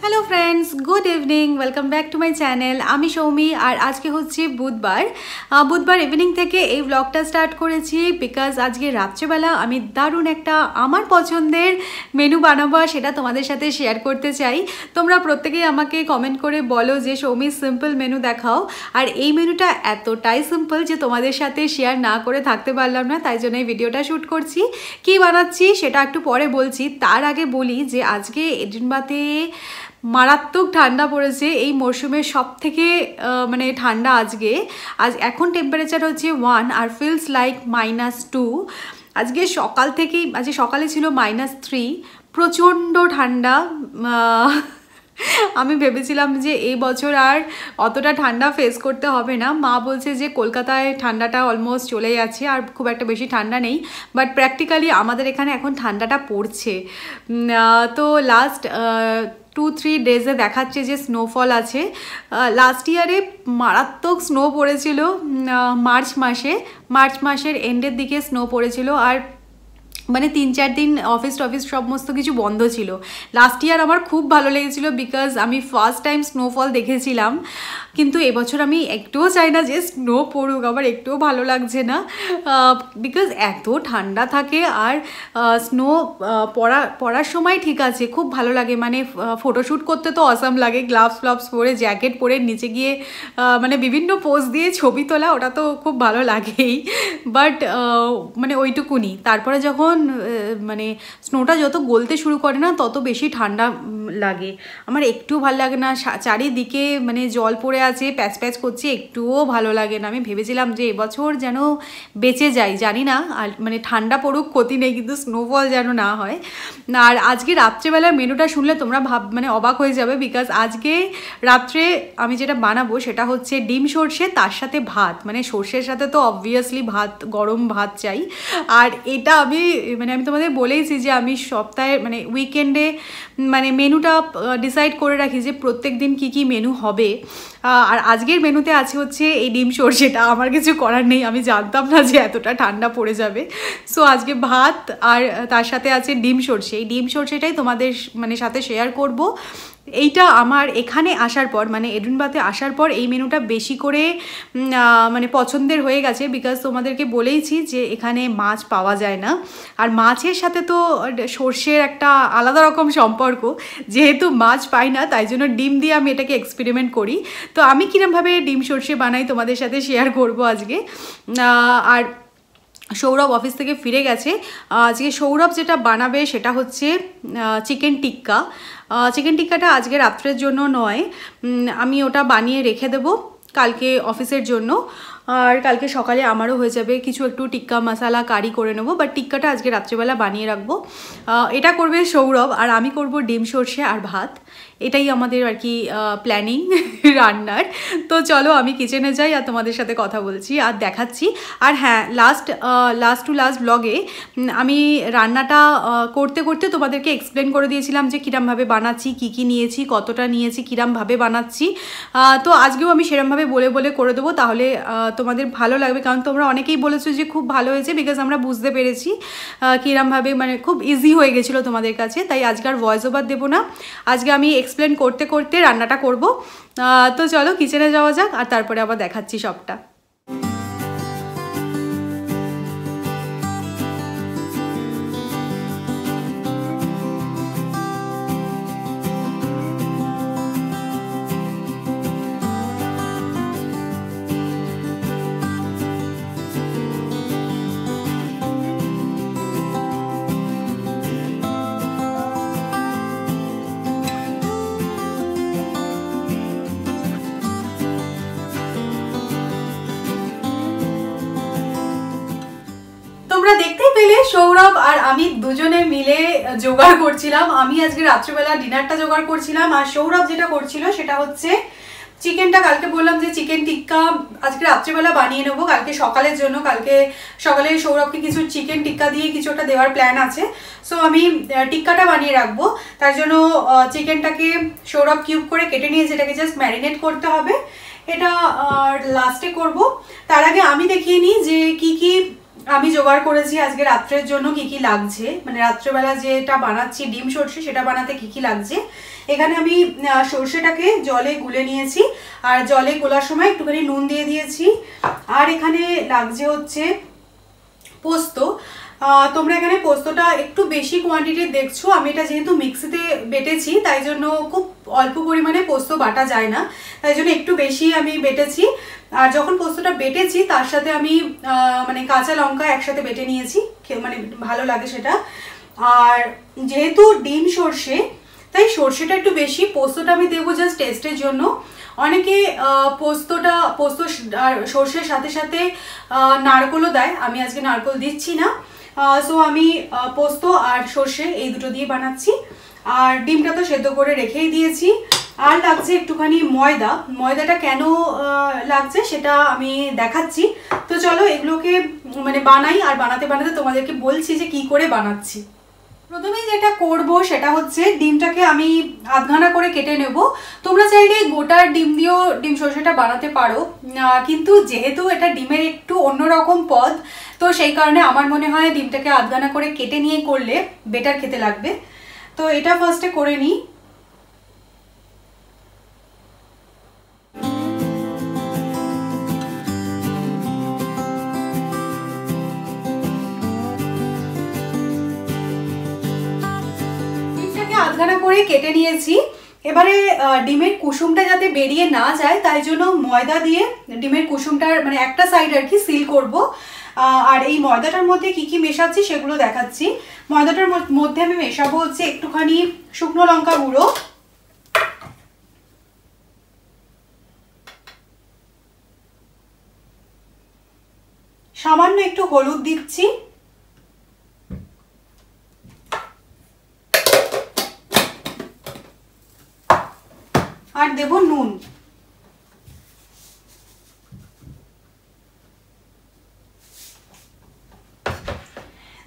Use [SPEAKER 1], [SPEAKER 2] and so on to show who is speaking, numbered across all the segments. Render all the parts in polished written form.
[SPEAKER 1] Hello friends good evening welcome back to my channel आमी सौमी और आज के होच्छे बुधवार इवनिंग थेके এই ব্লগটা স্টার্ট করেছি বিকজ আজকে রাত্রেবেলা আমি দারুণ একটা আমার পছন্দের মেনু বানাবো সেটা তোমাদের সাথে শেয়ার করতে চাই। তোমরা প্রত্যেকেই আমাকে কমেন্ট করে বলো যে সৌমি সিম্পল মেনু দেখাও, আর এই মেনুটা এতটাই সিম্পল যে তোমাদের সাথে শেয়ার না করে থাকতে পারলাম না, তাই জন্য এই ভিডিওটা শ্যুট করছি। কি বানাচ্ছি সেটা একটু পরে বলছি, তার আগে বলি যে আজকে এডিনবাতে মারাত্মক ঠান্ডা পড়েছে। এই মরশুমের সব থেকে মানে ঠান্ডা আজ এখন টেম্পারেচার হচ্ছে 1 আর ফিলস লাইক -2। আজকে সকাল থেকেই আজকে সকালে ছিল -3, প্রচণ্ড ঠান্ডা। আমি ভেবেছিলাম যে এই বছর আর অতটা ঠান্ডা ফেস করতে হবে না। মা বলছে যে কলকাতায় ঠান্ডাটা অলমোস্ট চলে যাচ্ছে আর খুব একটা বেশি ঠান্ডা নেই, বাট প্র্যাকটিক্যালি আমাদের এখানে এখন ঠান্ডাটা পড়ছে। তো লাস্ট 2-3 ডেজে দেখাচ্ছে যে স্নোফল আছে। লাস্ট ইয়ারে মারাত্মক স্নো পড়েছিল মার্চ মাসের এন্ডের দিকে স্নো পড়েছিল, আর মানে 3-4 দিন অফিস সমস্ত কিছু বন্ধ ছিল। লাস্ট ইয়ার আমার খুব ভালো লেগেছিলো বিকজ আমি ফার্স্ট টাইম স্নোফল দেখেছিলাম, কিন্তু এবছর আমি একটুও চাই না যে স্নো পড়ুক, আমার একটুও ভালো লাগছে না বিকজ এত ঠান্ডা থাকে। আর স্নো পড়ার সময় ঠিক আছে, খুব ভালো লাগে, মানে ফটোশ্যুট করতে তো অসাম লাগে, গ্লাভস পরে জ্যাকেট পরে নিচে গিয়ে মানে বিভিন্ন পোজ দিয়ে ছবি তোলা, ওটা তো খুব ভালো লাগেই, বাট মানে ওইটুকুনি। তারপরে যখন মানে স্নোটা যত গলতে শুরু করে না তত বেশি ঠান্ডা লাগে, আমার একটুও ভালো লাগে না। চারিদিকে মানে জল পড়ে আছে, প্যাচ করছে, একটুও ভালো লাগে না। আমি ভেবেছিলাম যে এবছর যেন বেঁচে যাই, জানি না, আর মানে ঠান্ডা পড়ুক ক্ষতি নেই, কিন্তু স্নোফল যেন না হয়। আর আজকে রাত্রেবেলার মেনুটা শুনলে তোমরা মানে অবাক হয়ে যাবে বিকজ আজকে রাত্রে আমি যেটা বানাবো সেটা হচ্ছে ডিম সর্ষে, তার সাথে ভাত। মানে সর্ষের সাথে তো অবভিয়াসলি ভাত, গরম ভাত চাই। আর এটা আমি তোমাদের বলেইছি যে আমি সপ্তাহে মানে উইকেন্ডে মানে মেনুটা ডিসাইড করে রাখি যে প্রত্যেক দিন কী মেনু হবে। আর আজকের মেনুতে আছে হচ্ছে এই ডিম সর্ষেটা। আমার কিছু করার নেই, আমি জানতাম না যে এতটা ঠান্ডা পড়ে যাবে। সো আজকে ভাত আর তার সাথে আছে ডিম সর্ষে। এই ডিম সর্ষেটাই তোমাদের মানে সাথে শেয়ার করব। এইটা আমার এখানে আসার পর মানে এডিনবাতে আসার পর এই মেনুটা বেশি করে মানে পছন্দের হয়ে গেছে বিকজ তোমাদেরকে বলেইছি যে এখানে মাছ পাওয়া যায় না, আর মাছের সাথে তো সর্ষের একটা আলাদা রকম সম্পর্ক। যেহেতু মাছ পাই না তাই জন্য ডিম দিয়ে আমি এটাকে এক্সপেরিমেন্ট করি। তো আমি কিরমভাবে ডিম সর্ষে বানাই তোমাদের সাথে শেয়ার করব আজকে। আর সৌরভ অফিস থেকে ফিরে গেছে। আজকে সৌরভ যেটা বানাবে সেটা হচ্ছে চিকেন টিক্কা। চিকেন টিক্কাটা আজকে রাত্রের জন্য নয়, আমি ওটা বানিয়ে রেখে দেবো কালকে অফিসের জন্য, আর কালকে সকালে আমারও হয়ে যাবে। কিছু একটু টিক্কা মশালা কারি করে নেবো, বাট টিক্কাটা আজকে রাত্রেবেলা বানিয়ে রাখবো। এটা করবে সৌরভ আর আমি করব ডিম সর্ষে আর ভাত। এটাই আমাদের আর কি প্ল্যানিং রান্নার। তো চলো আমি কিচেনে যাই আর তোমাদের সাথে কথা বলছি আর দেখাচ্ছি। আর হ্যাঁ, লাস্ট টু লাস্ট ব্লগে আমি রান্নাটা করতে তোমাদেরকে এক্সপ্লেন করে দিয়েছিলাম যে কিরমভাবে বানাচ্ছি, কী নিয়েছি, কতটা নিয়েছি, কিরমভাবে বানাচ্ছি। তো আজকেও আমি সেরমভাবে বলে করে দেবো, তাহলে তোমাদের ভালো লাগবে। কারণ তোমরা অনেকেই বলেছো যে খুব ভালো হয়েছে বিকজ আমরা বুঝতে পেরেছি কিরমভাবে, মানে খুব ইজি হয়ে গেছিলো তোমাদের কাছে। তাই আজকে আর ভয়েস ওভার দেবো না, আজকে আমি এক্সপ্লেন করতে রান্নাটা করব। তো চলো কিচেনে যাওয়া যাক আর তারপরে আবার দেখাচ্ছি সবটা। দেখতেই পেলে সৌরভ আর আমি দুজনে মিলে জোগাড় করছিলাম। আমি আজকে রাত্রেবেলা ডিনারটা জোগাড় করছিলাম, আর সৌরভ যেটা করছিল সেটা হচ্ছে চিকেনটা। কালকে বললাম যে চিকেন টিক্কা আজকে রাত্রেবেলা বানিয়ে নেবো কালকে সকালের জন্য। কালকে সকালে সৌরভকে কিছু চিকেন টিক্কা দিয়ে কিছু একটা দেওয়ার প্ল্যান আছে। সো আমি টিক্কাটা বানিয়ে রাখবো, তার জন্য চিকেনটাকে সৌরভ কিউব করে কেটে নিয়ে যেটাকে জাস্ট ম্যারিনেট করতে হবে, এটা লাস্টে করব। তার আগে আমি দেখিয়ে নিই যে কি আমি জোগাড় করেছি আজকে রাত্রের জন্য কি কি লাগছে, মানে রাত্রেবেলা যেটা বানাচ্ছি ডিম সর্ষে সেটা বানাতে কি কি লাগছে। এখানে আমি সর্ষেটাকে জলে গুলে নিয়েছি, আর জলে গোলার সময় একটুখানি নুন দিয়ে দিয়েছি। আর এখানে লাগছে হচ্ছে পোস্ত। তোমরা এখানে পোস্তটা একটু বেশি কোয়ান্টিটির দেখছো, আমি এটা যেহেতু মিক্সিতে বেটেছি তাই জন্য খুব অল্প পরিমাণে পোস্ত বাটা যায় না, তাই জন্য একটু বেশি আমি বেটেছি। আর যখন পোস্তটা বেটেছি তার সাথে আমি মানে কাঁচা লঙ্কা একসাথে বেটে নিয়েছি, মানে ভালো লাগে সেটা। আর যেহেতু ডিম সর্ষে তাই সর্ষেটা একটু বেশি, পোস্তটা আমি দেবো জাস্ট টেস্টের জন্য। অনেকে পোস্ত আর সর্ষের সাথে সাথে নারকোলও দেয়, আমি আজকে নারকোল দিচ্ছি না। সো আমি পোস্ত আর সর্ষে এই দুটো দিয়ে বানাচ্ছি। আর ডিমটা তো সেদ্ধ করে রেখেই দিয়েছি। আর লাগছে একটুখানি ময়দা। ময়দাটা কেন লাগছে সেটা আমি দেখাচ্ছি। তো চলো এগুলোকে মানে বানাই, আর বানাতে বানাতে তোমাদেরকে বলছি যে কি করে বানাচ্ছি। প্রথমে যেটা করব সেটা হচ্ছে ডিমটাকে আমি আধঘানা করে কেটে নেব। তোমরা চাইলে গোটা ডিম দিয়েও ডিম সর্ষেটা বানাতে পারো, কিন্তু যেহেতু এটা ডিমের একটু অন্যরকম পদ, তো সেই কারণে আমার মনে হয় ডিমটাকে আধঘানা করে কেটে নিয়ে করলে বেটার খেতে লাগবে। তো এটা ফার্স্টে করে নিই। আধঘানা করে কেটে নিয়েছি। এবারে ডিমের কুসুমটা যাতে বেরিয়ে না যায় তাই জন্য ময়দা দিয়ে ডিমের কুসুমটার মানে একটা সাইড আর কি সিল করব। আর এই ময়দাটার মধ্যে কি কি মেশাচ্ছি সেগুলো দেখাচ্ছি। ময়দাটার মধ্যে আমি মেশাবো হচ্ছে একটুখানি শুকনো লঙ্কা গুঁড়ো, সামান্য একটু হলুদ দিচ্ছি, আর দেব নুন।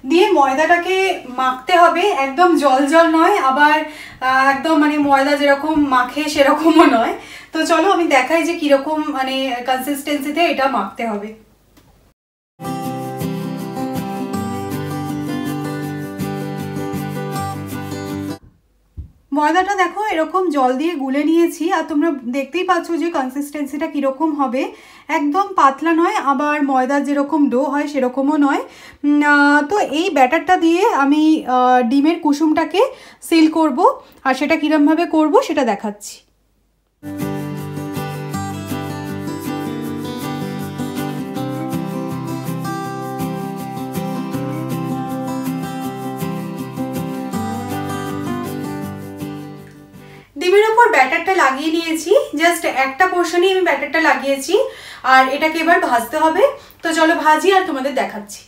[SPEAKER 1] দিয়ে ময়দাটাকে মাখতে হবে, একদম জল জল নয়, আবার একদম মানে ময়দা যেরকম মাখে সেরকমও নয়। তো চলো আমি দেখাই যে কিরকম মানে কনসিস্টেন্সিতে এটা মাখতে হবে। ময়দাটা দেখো এরকম জল দিয়ে গুলে নিয়েছি, আর তোমরা দেখতেই পাচ্ছ যে কনসিস্টেন্সিটা কীরকম হবে। একদম পাতলা নয়, আবার ময়দার যেরকম ডো হয় সেরকমও নয়। তো এই ব্যাটারটা দিয়ে আমি ডিমের কুসুমটাকে সিল করব, আর সেটা কীরকমভাবে করব সেটা দেখাচ্ছি। ডিমের উপর ব্যাটারটা লাগিয়ে নিয়েছি, জাস্ট একটা পোর্শনই আমি ব্যাটারটা লাগিয়েছি, আর এটাকে এবার ভাজতে হবে। তো চলো ভাজি আর তোমাদের দেখাচ্ছি।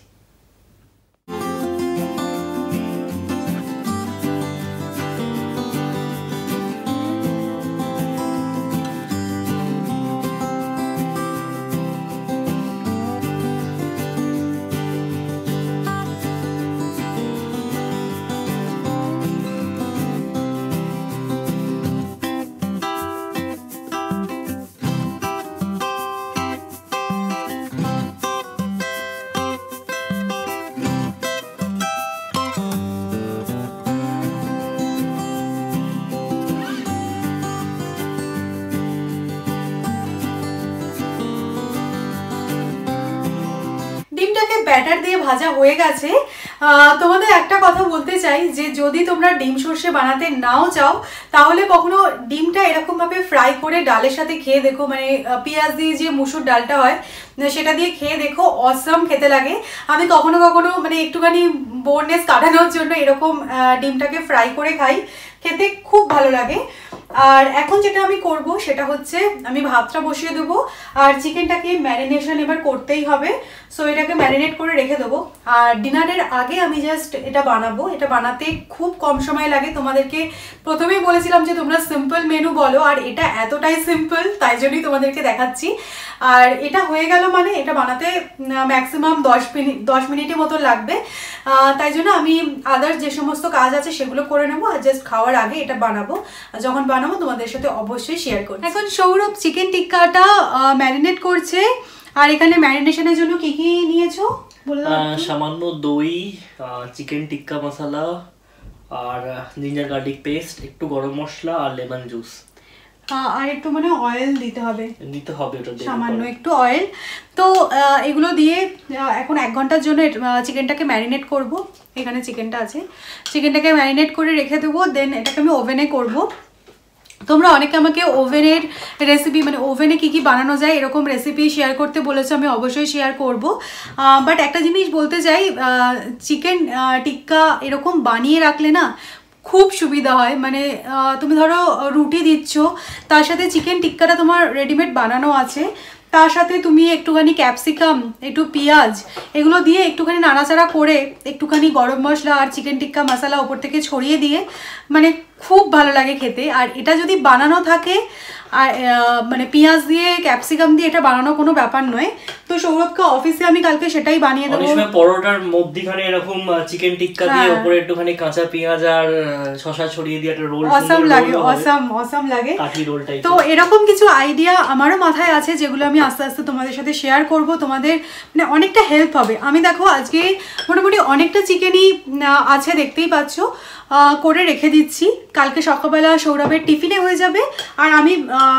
[SPEAKER 1] ডিমটাকে ব্যাটার দিয়ে ভাজা হয়ে গেছে। তোমাদের একটা কথা বলতে চাই যে যদি তোমরা ডিম সর্ষে বানাতে নাও চাও তাহলে কখনো ডিমটা এরকমভাবে ফ্রাই করে ডালের সাথে খেয়ে দেখো, মানে পেঁয়াজ দিয়ে যে মুসুর ডালটা হয় সেটা দিয়ে খেয়ে দেখো, অসাম খেতে লাগে। আমি কখনো কখনো মানে একটুখানি বোননেস কাটানোর জন্য এরকম ডিমটাকে ফ্রাই করে খাই, খেতে খুব ভালো লাগে। আর এখন যেটা আমি করব সেটা হচ্ছে আমি ভাতটা বসিয়ে দেবো, আর চিকেনটাকে ম্যারিনেশন এবার করতেই হবে। সো এটাকে ম্যারিনেট করে রেখে দেবো, আর ডিনারের আগে আমি জাস্ট এটা বানাবো। এটা বানাতে খুব কম সময় লাগে। তোমাদেরকে প্রথমেই বলেছিলাম যে তোমরা সিম্পল মেনু বলো, আর এটা এতটাই সিম্পল তাই জন্যই তোমাদেরকে দেখাচ্ছি। আর এটা হয়ে গেল মানে এটা বানাতে ম্যাক্সিমাম 10 মিনিটের মতো লাগবে। তাই জন্য আমি আদার্স যে সমস্ত কাজ আছে সেগুলো করে নেবো, আর জাস্ট খাওয়ার আগে এটা বানাবো। যখন বানাবো তোমাদের সাথে অবশ্যই শেয়ার করবো। এখন সৌরভ চিকেন টিক্কাটা ম্যারিনেট করছে। আর এখানে ম্যারিনেশনের জন্য কি কি নিয়েছো?
[SPEAKER 2] সামান্য দই, চিকেন টিক্কা মশলা, আর জিঞ্জার গার্লিক পেস্ট, একটু গরম মশলা আর লেমন জুস।
[SPEAKER 1] আর একটু মানে অয়েল দিতে হবে,
[SPEAKER 2] ওটা
[SPEAKER 1] সামান্য একটু অয়েল। তো এগুলো দিয়ে এখন 1 ঘন্টার জন্য চিকেনটাকে ম্যারিনেট করব। এখানে চিকেনটা আছে, চিকেনটাকে ম্যারিনেট করে রেখে দেবো। দেন এটাকে আমি ওভেনে করব। তোমরা অনেকে আমাকে ওভেনের রেসিপি, মানে ওভেনে কী কী বানানো যায় এরকম রেসিপি শেয়ার করতে বলেছো, আমি অবশ্যই শেয়ার করব। বাট একটা জিনিস বলতে চাই, চিকেন টিক্কা এরকম বানিয়ে রাখলে না খুব সুবিধা হয়। মানে তুমি ধরো রুটি দিচ্ছ, তার সাথে চিকেন টিক্কাটা তোমার রেডিমেড বানানো আছে, তার সাথে তুমি একটুখানি ক্যাপসিকাম, একটু পেঁয়াজ এগুলো দিয়ে একটুখানি নাড়াচাড়া করে একটুখানি গরম মশলা আর চিকেন টিক্কা মশলা ওপর থেকে ছড়িয়ে দিয়ে মানে খুব ভালো লাগে খেতে। আর এটা যদি বানানো থাকে আর মানে পেঁয়াজ দিয়ে ক্যাপসিকাম দিয়ে এটা বানানো কোনো ব্যাপার নয়। তো সৌরভকে অফিসে আমি কালকে সেটাই বানিয়ে দেবো।
[SPEAKER 2] অনেক সময় পরোটার মধ্যখানে এরকম চিকেন টিক্কা দিয়ে উপরে একটুখানি কাঁচা পেঁয়াজ আর শসা ছড়িয়ে দিয়ে একটা রোল,
[SPEAKER 1] অসাম লাগে, অসাম লাগে।
[SPEAKER 2] কাঠি রোল টাইপ।
[SPEAKER 1] তো এরকম কিছু আইডিয়া আমারও মাথায় আছে, যেগুলো আমি আস্তে আস্তে তোমাদের সাথে শেয়ার করব। তোমাদের মানে অনেকটা হেল্প হবে। আমি দেখো আজকে মোটামুটি অনেকটা চিকেনই আছে, দেখতেই পাচ্ছ, করে রেখে দিচ্ছি। কালকে সকালবেলা সৌরভের টিফিনে হয়ে যাবে। আর আমি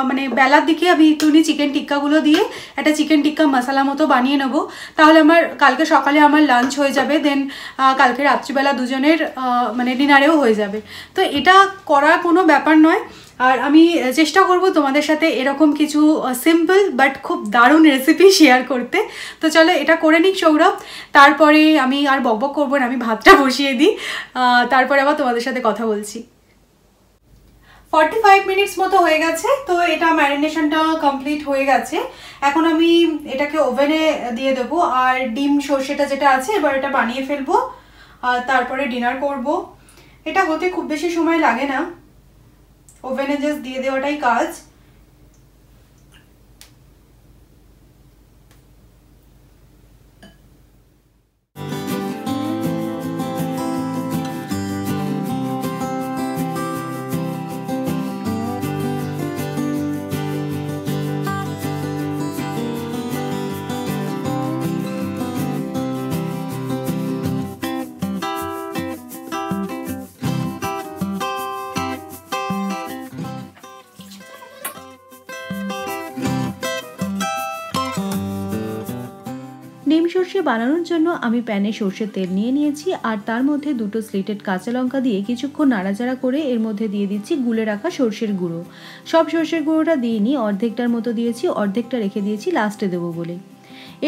[SPEAKER 1] মানে বেলার দিকে আমি একটুখানি চিকেন টিক্কাগুলো দিয়ে একটা চিকেন টিক্কা মশলা মতো বানিয়ে নেবো। তাহলে আমার কালকে সকালে আমার লাঞ্চ হয়ে যাবে। দেন কালকে রাত্রিবেলা দুজনের মানে ডিনারেও হয়ে যাবে। তো এটা করার কোনো ব্যাপার নয়। আর আমি চেষ্টা করব তোমাদের সাথে এরকম কিছু সিম্পল বাট খুব দারুণ রেসিপি শেয়ার করতে। তো চলো এটা করে নিক সৌরভ, তারপরে আমি আর বকবক করবো না, আমি ভাতটা বসিয়ে দিই, তারপরে আবার তোমাদের সাথে কথা বলছি। 45 মিনিটস মতো হয়ে গেছে। তো এটা ম্যারিনেশনটা কমপ্লিট হয়ে গেছে। এখন আমি এটাকে ওভেনে দিয়ে দেবো। আর ডিম সর্ষেটা যেটা আছে এবার এটা বানিয়ে ফেলবো, আর তারপরে ডিনার করব। এটা হতে খুব বেশি সময় লাগে না, ওভেনে জাস্ট দিয়ে দেওয়াটাই কাজ।
[SPEAKER 3] ডিম সর্ষে বানানোর জন্য আমি প্যানে সর্ষের তেল নিয়ে নিয়েছি, আর তার মধ্যে 2টো স্লিটেড কাঁচা লঙ্কা দিয়ে কিছুক্ষণ নাড়াচাড়া করে এর মধ্যে দিয়ে দিচ্ছি গুলে রাখা সর্ষের গুঁড়ো। সব সর্ষের গুঁড়োটা দিইনি, অর্ধেকটার মতো দিয়েছি, অর্ধেকটা রেখে দিয়েছি লাস্টে দেবো বলে।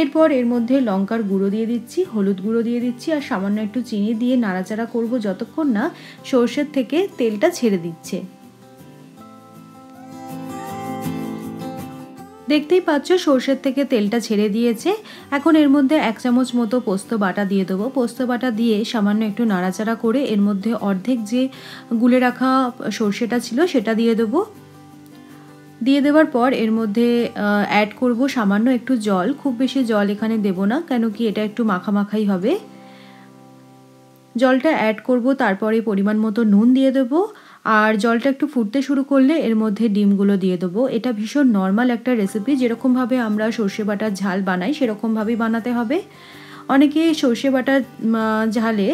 [SPEAKER 3] এরপর এর মধ্যে লঙ্কার গুঁড়ো দিয়ে দিচ্ছি, হলুদ গুঁড়ো দিয়ে দিচ্ছি, আর সামান্য একটু চিনি দিয়ে নাড়াচাড়া করব যতক্ষণ না সর্ষের থেকে তেলটা ছেড়ে দিচ্ছে। দেখতেই পাচ্ছ সর্ষের থেকে তেলটা ছেড়ে দিয়েছে। এখন এর মধ্যে 1 চামচ মতো পোস্ত বাটা দিয়ে দেবো। পোস্ত বাটা দিয়ে সামান্য একটু নাড়াচাড়া করে এর মধ্যে অর্ধেক যে গুলে রাখা সর্ষেটা ছিল সেটা দিয়ে দেবো। দিয়ে দেওয়ার পর এর মধ্যে অ্যাড করব সামান্য একটু জল। খুব বেশি জল এখানে দেব না, কেন কি এটা একটু মাখামাখাই হবে। জলটা অ্যাড করব, তারপরে পরিমাণ মতো নুন দিয়ে দেবো। আর জলটা একটু ফুটতে শুরু করলে এর মধ্যে ডিমগুলো দিয়ে দেবো। এটা ভীষণ নর্মাল একটা রেসিপি, যেরকমভাবে আমরা সর্ষে বাটার ঝাল বানাই সেরকমভাবেই বানাতে হবে। অনেকে সর্ষে বাটার ঝালে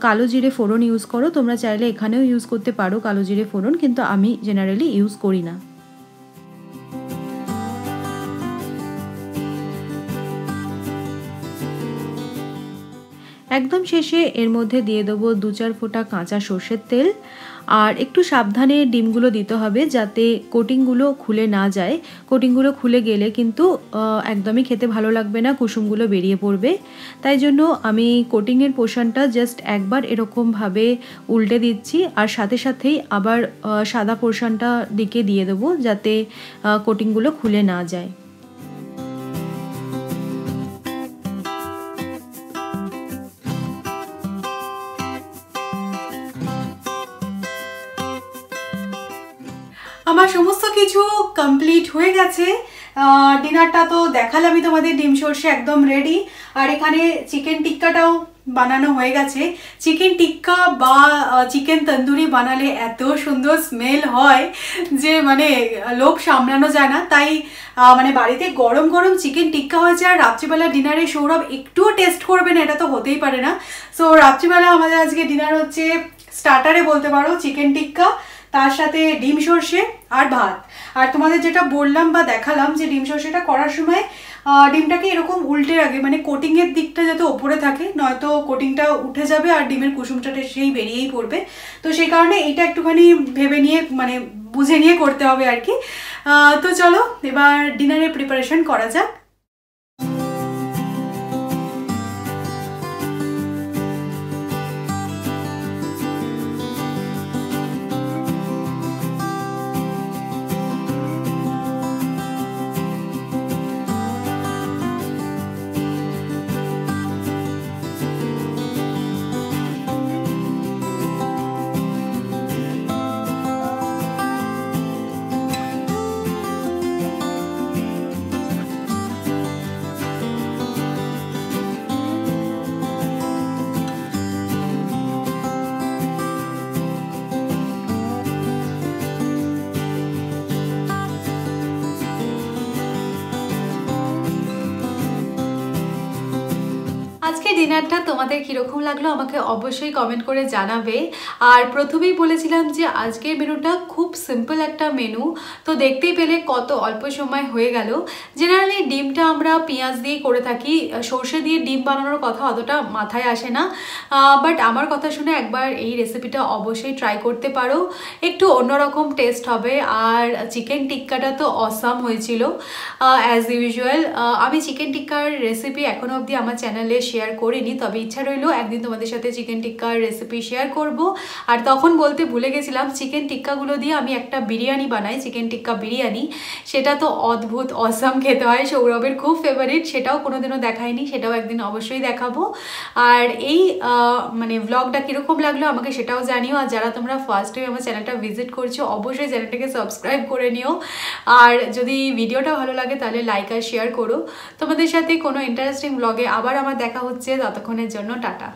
[SPEAKER 3] কালো জিরে ফোড়ন ইউজ করো, তোমরা চাইলে এখানেও ইউজ করতে পারো কালো জিরে ফোড়ন, কিন্তু আমি জেনারেলি ইউজ করি না। একদম শেষে এর মধ্যে দিয়ে দেবো 2-4 ফোঁটা কাঁচা সর্ষের তেল। আর একটু সাবধানে ডিমগুলো দিতে হবে যাতে কোটিংগুলো খুলে না যায়। কোটিংগুলো খুলে গেলে কিন্তু একদমই খেতে ভালো লাগবে না, কুসুমগুলো বেরিয়ে পড়বে। তাই জন্য আমি কোটিংয়ের পোর্শনটা জাস্ট একবার এরকমভাবে উল্টে দিচ্ছি, আর সাথে সাথেই আবার সাদা পোর্শনটা দিকে দিয়ে দেবো যাতে কোটিংগুলো খুলে না যায়।
[SPEAKER 1] আমার সমস্ত কিছু কমপ্লিট হয়ে গেছে। ডিনারটা তো দেখালামই তোমাদের, ডিম সর্ষে একদম রেডি। আর এখানে চিকেন টিক্কাটাও বানানো হয়ে গেছে। চিকেন টিক্কা বা চিকেন তন্দুরি বানালে এত সুন্দর স্মেল হয় যে মানে লোভ সামলানো যায় না। তাই মানে বাড়িতে গরম গরম চিকেন টিক্কা হয়েছে আর রাত্রিবেলা ডিনারে সৌরভ একটুও টেস্ট করবে না, এটা তো হতেই পারে না। সো রাত্রিবেলা আমাদের আজকে ডিনার হচ্ছে স্টার্টারে বলতে পারো চিকেন টিক্কা, তার সাথে ডিম সর্ষে আর ভাত। আর তোমাদের যেটা বললাম বা দেখালাম যে ডিম সর্ষেটা করার সময় ডিমটাকে এরকম উল্টে রাখে, মানে কোটিংয়ের দিকটা যাতে ওপরে থাকে, নয়তো কোটিংটা উঠে যাবে আর ডিমের কুসুমটা সেই বেরিয়েই পড়বে। তো সেই কারণে এইটা একটুখানি ভেবে নিয়ে মানে বুঝে নিয়ে করতে হবে আর কি। তো চলো এবার ডিনারের প্রিপারেশন করা যাক। আজকে ডিনারটা তোমাদের কীরকম লাগলো আমাকে অবশ্যই কমেন্ট করে জানাবে। আর প্রথমেই বলেছিলাম যে আজকের মেনুটা খুব সিম্পল একটা মেনু, তো দেখতেই পেলে কত অল্প সময় হয়ে গেল। জেনারেলি ডিমটা আমরা পেঁয়াজ দিয়ে করে থাকি, সর্ষে দিয়ে ডিম বানানোর কথা অতটা মাথায় আসে না, বাট আমার কথা শুনে একবার এই রেসিপিটা অবশ্যই ট্রাই করতে পারো, একটু অন্যরকম টেস্ট হবে। আর চিকেন টিক্কাটা তো অসাম হয়েছিল অ্যাজ ইউজুয়াল। আমি চিকেন টিক্কার রেসিপি এখনও অবধি আমার চ্যানেলে শেয়ার করিনি, তবে ইচ্ছা রইল একদিন তোমাদের সাথে চিকেন টিক্কার রেসিপি শেয়ার করব। আর তখন বলতে ভুলে গেছিলাম, চিকেন টিক্কাগুলো দিয়ে আমি একটা বিরিয়ানি বানাই, চিকেন টিক্কা বিরিয়ানি, সেটা তো অদ্ভুত অসাম খেতে হয়, সৌরভের খুব ফেভারিট। সেটাও কোনোদিনও দেখাইনি, সেটাও একদিন অবশ্যই দেখাবো। আর এই মানে ব্লগটা কীরকম লাগলো আমাকে সেটাও জানিও। আর যারা তোমরা ফার্স্ট টাইম আমার চ্যানেলটা ভিজিট করছো অবশ্যই চ্যানেলটাকে সাবস্ক্রাইব করে নিও। আর যদি ভিডিওটা ভালো লাগে তাহলে লাইক আর শেয়ার করো। তোমাদের সাথে কোনো ইন্টারেস্টিং ব্লগে আবার আমার দেখা হচ্ছে, ততক্ষণের জন্য টাটা।